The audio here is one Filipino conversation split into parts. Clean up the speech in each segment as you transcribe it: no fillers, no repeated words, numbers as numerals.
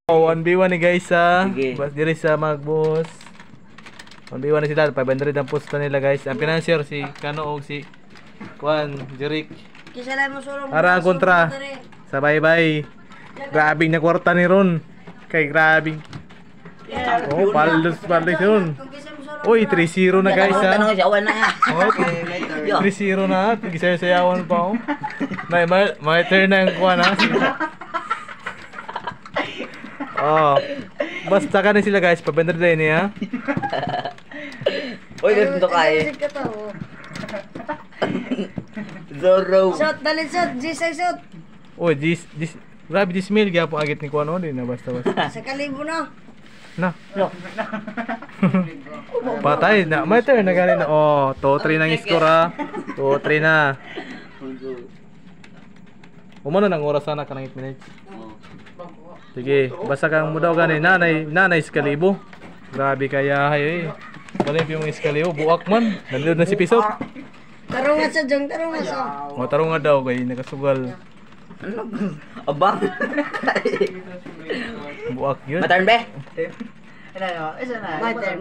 Oh, 1v1 ni guys ha. Sige. Bas diri sa Magbus. 1v1 na sila, 500 ang pusta nila guys. Ang financier si Kano og si Juan Jeric. Kisalay mo sulong. Ara ang kontra. Sa bye-bye. Grabing na kwarta ni Ron. Kay grabing. Oh, paldos Ron. Uy, 3-0 na guys ha. Tanong siya, awan na yan. Okay, 3-0 na. Tigsayaw-sayawan pa oh. May turn na yung kuha na. Oh. Basta ka na sila guys, pabender din niya. Uy, ganito kaya. Zoro. Shot, dali shot, G6 shot. Uy, grabe 10 mil kaya po agit ni Kuano din na basta. Sa kalibo na. Na. Patay na. May turn na galing na. Oh, 2-3 nang score ha. 2-3 na. Umano nang oras na ka ng 8 minutes. Sige, basta kang mo daw gani nanay iskalibo. Grabe kaya hay eh. Wala yung iskalibo, buak man. Nandun na si Pisot. Tarong nga sa jong, tarong nga sa. O tarong nga daw kay nakasugal. Abang. Buak yun. Matarn be. My turn.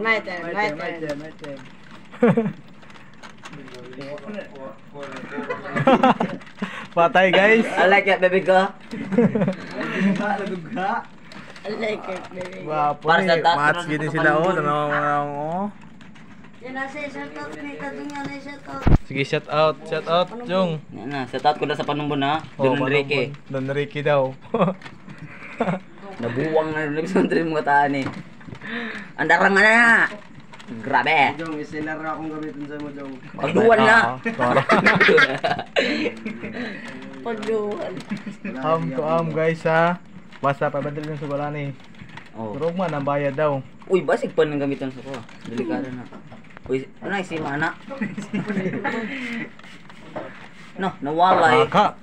Patay guys. I like it, baby ko. I like it, baby. Wapo Para sa ni. taas, Match gini sila oh. Tanaw oh. Yan na siya, shout out. May kadung yan na shout out. Sige, shout out, Jong. Yan na, sa tat ko na sa panumbon ha. Don Enrique. Don Enrique daw. Nabuwang na rin sa mga mga taan eh. Andarang na. Grabe. Jong, isilar akong gamitin sa mo, Jong. Pagduwan na. Pagduwan. Am guys ha. Basta pabadal yung sugalan eh. Oh. Turog man ang bayad daw. Uy, basig pa ng gamitan sa ko. Delikado na. Uy, ano si mana? No, nawala eh. Maka.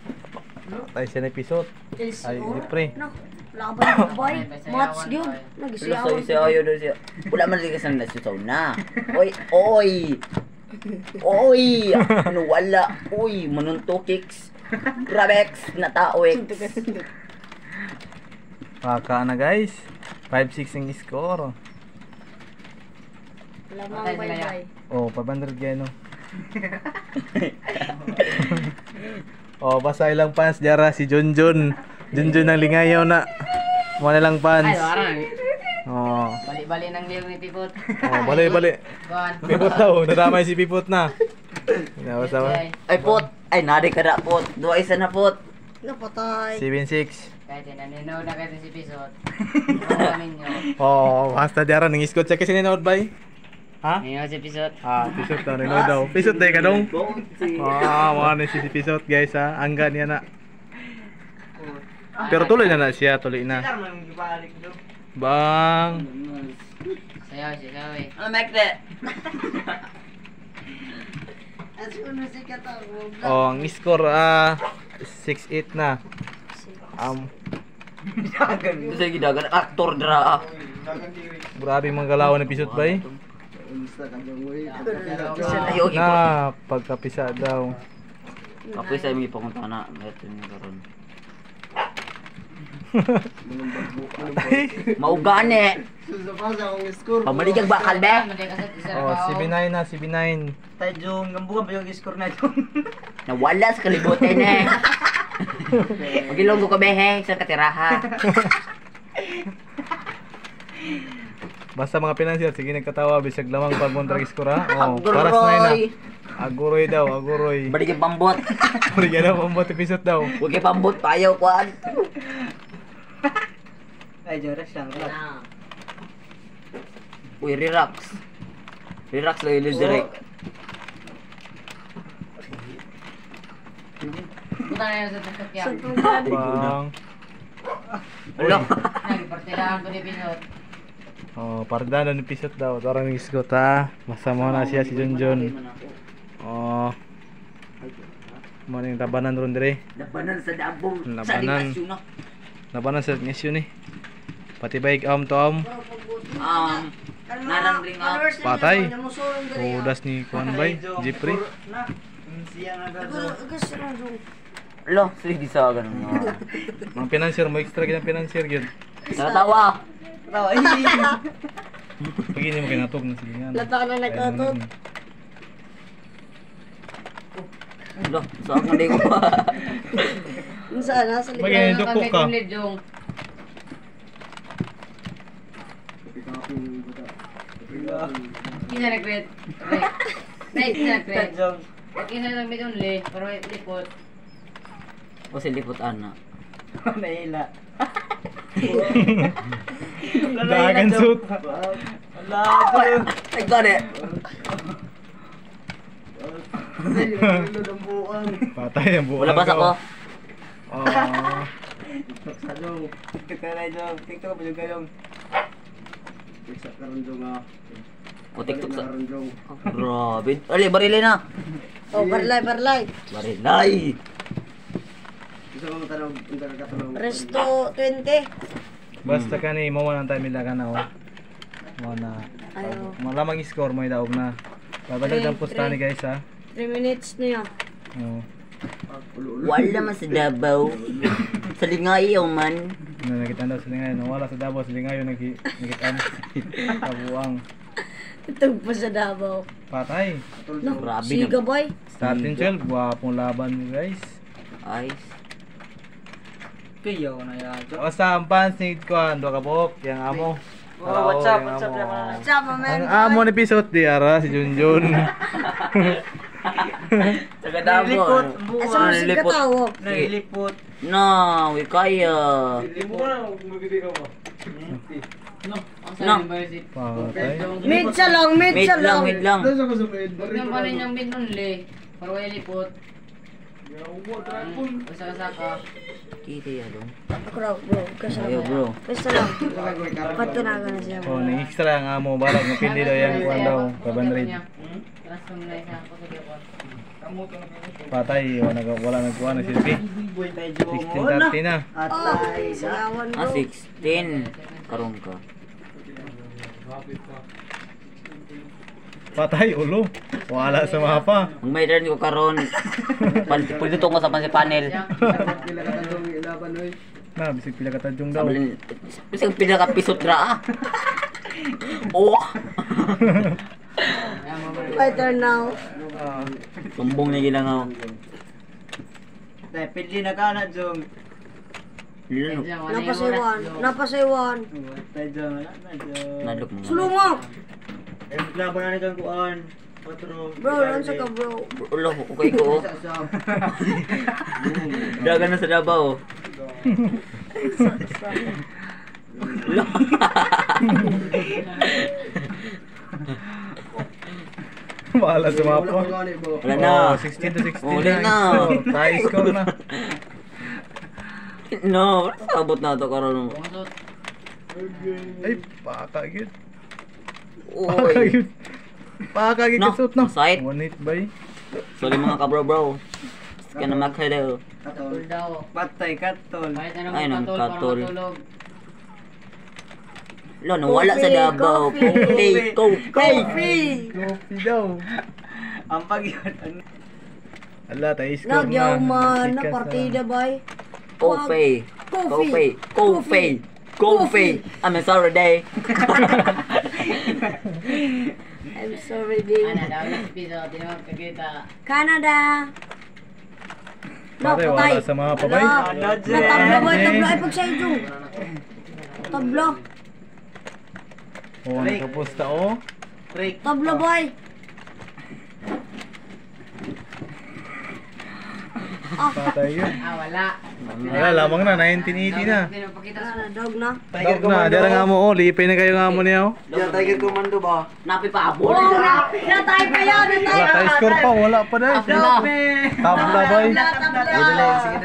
Patay siya na episode. Ay, hindi pre. No, laban ng boy. Match yun. Wala Nagsiyawan. sa ayaw daw siya. Wala man rin kasi na siya na. Oy, ano wala. Uy, manunto kicks. Grabex na tao eh. Maka na guys. 5-6 ang score. Lamang bye-bye. Oh, 500 geno. Oh, basta ilang fans diara si Junjun. Junjun ang lingayaw na. Mo na lang fans. Oh. Bali-bali ng liyong ni Pipot. Oh, bali. Kuhan. Pipot daw, nadamay si Pipot na. Basta Ay pot. Ay, nari ka na pot. Dua isa na pot. Napatay. 7-6. Kahit naninood na kayo si Pisot. Oo ninyo. Oh, basta diara nang iskot sa kasi ninood bay. Ha? Ninood si Pisot. Ah, Pisot daw, ninood daw. Pisot day ka dong. Ah, mga na si Pisot guys ha. Angga niya na. Pero tuloy na siya, tuloy na. Bang. Sayaw eh. Ano make that? As uno si Katawag. Oh, ang score 6-8 na. Sa gidagan aktor dra. Grabe mga galawan ng Pisot bay. Ayo Na pagkapisa daw. Kapoy sa mi pakunta na. Meron ni karon. Maugane. Susapasa akong score. Pamaligag bakal be. Oh, CB9 na, CB9. Tay, Jong, gambugan ba yung score na, Jong? Nawala sa kalibutan eh. Magilong ko behe sa katiraha. Basta mga financier, sige nagkatawa bisag lamang pagkontra score ha. Oh, para sa na. Aguroy daw, aguroy. Balik yung pambot. Bigyan daw pambot episode daw. Huwag yung pambot payaw kuan. Ay, Jong, relax lang. Uy, relax. Relax lang yung direct. Punta na yun sa tutok Bang. Ulo. Nagpartilahan ko ni Pisot. Oh, parda na episode daw. Tarang isgot ha. Masama na siya si Junjun. Oh. Maning tabanan ron dire. Labanan sa dabong. Labanan. Sa aligasyon na. Labanan sa ngasyon eh. Pati baik to am. Nanang ring up. Patay. Udas ni Kuan bay, Jeffrey. Siya nga Gusto na Jong. Lo, sige sa ganun. Mga financier mo extra gyud financier gyud. Nakatawa. Tawa. Pag hindi mo kinatog na sige nga. Lata ka na nagkatog. Loh, saan ka di ko pa? Saan? Nasa likod. Magiging dukok ka. Jong. Kinarekwet. Right, kinarekwet. Tajong. Pag kinarekwet only, pero lipot. O siliputan na. Naila. Dagan suit. Wala. Ay, gani. Patay ang buwan. Wala basa ko. Oh. Sajong. TikTok ka na Jong. TikTok pa Jong kayong. TikTok ka rin Jong ah. O TikTok sa... Karon Jong. Grabe. Ali, barilin na. Oh, barlay. Barilay. Gusto mo matanong, ang kakatanong. Resto 20. Basta ka ni mo man tayo milaga na oh. Mo na. Ayo. Malamang score mo idaog na. Babalik ang posta ni guys ha. 3 minutes na yan. Oh. Wala man sa Davao. Sa Lingayaw man. Na nakita daw sila ngayon. Wala sa Davao sila ngayon nakitaan. Kabuang. Itog pa sa Davao. Patay. No, Grabe siga na. boy. Starting 12. Guwapong laban mo guys. Ice. Kayo na yan. Basta ang fans ni Kuan. Doa ka bok. Yang amo. Oh, what's up? Yang What's up, amo. naman? Sama man. Ang amo ni episode di ara si Junjun. Taga Davao. Ay, sa musik ka tao. Nailipot. No, we kaya. Ang sa si Patay. Mid sa lang. Mid lang. Huwag nang panin yung mid only. Pero wala lipot. Basta-saka. Kita ya dong. Ako raw, bro. Kasi Ayo bro. Basta lang. Patunagan na siya. Oh, ni extra ang amo balag ng pindi daw yang kuan daw. Kabanrid. Classroom na isa ako sa Japon. Patay. Wala nagkuhan na silbi. Boy tayo Jong. 16:30 na. At Oh, tayo. singawan Ah, bro. 16. Karon ka. Patay ulo. Wala sa mapa. Ang may turn ko karon. Pwede to ko sa panel. Pila ka tanong ilaban oy. Na bisig pila ka tadyong daw. Sabalin. Bisag pila ka pisot ra. Oh. My turn now. Tumbong na gilangaw. Dahil pili na ka na Jong. Lalo. Napasaywan. Tayo Jong. Wala na Jong. Nadok mo. Sulungok. Laban na ni kang kuan. Patro. Bro, lansa ka bro. Ulo ko kay ko. Dagan na sa Davao. Ulo. Wala sa mapa. Wala na. Oh, 16 to 16 Uli na. Oh, tie score na. No, sabot na to karon. Ay, paka gyud. Paka Oy. gyud. Paka gyud No, kasut no. side. 1-8 bay. Sorry mga kabro bro. Kaya na makadaw. Katol. daw. Patay katol. Kahit Ay, anong nang katol para katol. matulog. Lo, nawala sa Davao. Coffee. Coffee. Coffee. Coffee daw. Ang pagyod. Ala, tie score na. Nagyaw man na Sikas, partida bay. Coffee. Coffee. Coffee. Coffee. Coffee. I'm sorry day. I'm sorry, baby. Ana daw na si Piso, di naman kagita. Canada. No, Pare, patay. wala sa mga pabay. Na tablo boy, tablo ay pag sa ito. Tablo. Oh, nakaposta oh. Break. Tablo boy. Patay yun. Wala. Wala, lamang na, 1980 na. Pinapakita Ah, sa dog na. Dog na, dyan nga mo oh. Lipay na kayo nga mo niya oh. Diyan Tiger Commando ba? Napi pa abot. Oh, natay pa yan, natay. Wala, tie score pa. Wala pa dahil. Tabla bay.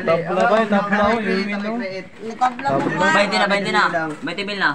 Tabla bay, tabla oh. Iwin no. Natabla mo Tabla. ba? 20 na. 20 mil na.